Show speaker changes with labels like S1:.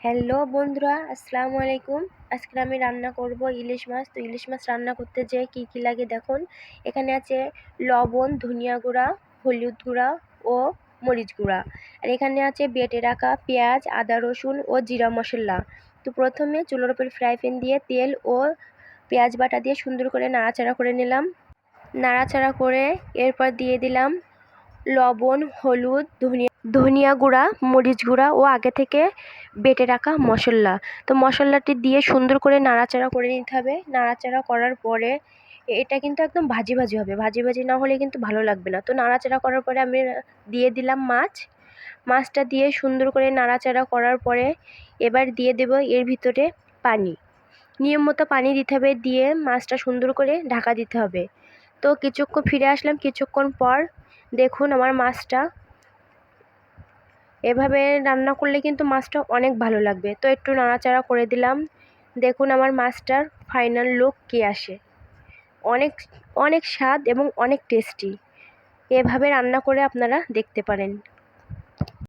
S1: Hello বন্ধুরা, আসসালামু আলাইকুম। আজকে আমি রান্না করব ইলিশ মাছ। তো ইলিশ মাছ রান্না করতে যেয়ে কী কী লাগে দেখুন। এখানে আছে লবণ, ধনিয়া গুঁড়া, হলুদ গুঁড়া ও মরিচ গুঁড়া। আর এখানে আছে বেটে রাখা পেঁয়াজ, আদা, রসুন ও জিরা মশলা। তো প্রথমে চুলোর উপর ফ্রাই প্যান দিয়ে তেল ও পেঁয়াজ বাটা দিয়ে সুন্দর করে নাড়াচাড়া করে নিলাম। নাড়াচাড়া করে এরপর দিয়ে দিলাম লবণ, হলুদ, ধনিয়া গুঁড়া, মরিচ গুঁড়া ও আগে থেকে বেটে রাখা মশলা। তো মশলাটি দিয়ে সুন্দর করে নাড়াচাড়া করে নিতে হবে। নাড়াচাড়া করার পরে এটা কিন্তু একদম ভাজি ভাজি হবে, ভাজি ভাজি না হলে কিন্তু ভালো লাগবে না। তো নাড়াচাড়া করার পরে আমি দিয়ে দিলাম মাছটা দিয়ে সুন্দর করে নাড়াচাড়া করার পরে এবার দিয়ে দেব এর ভিতরে পানি। নিয়ম মতো পানি দিতে হবে, দিয়ে মাছটা সুন্দর করে ঢাকা দিতে হবে। তো কিছুক্ষণ ফিরে আসলাম কিছুক্ষণ পর। দেখুন আমার মাছটা এভাবে রান্না করলে কিন্তু মাছটা অনেক ভালো লাগবে। তো একটু নাড়াচাড়া করে দিলাম। দেখুন আমার মাছটার ফাইনাল লুক কী আসে। অনেক অনেক স্বাদ এবং অনেক টেস্টি। এভাবে রান্না করে আপনারা দেখতে পারেন।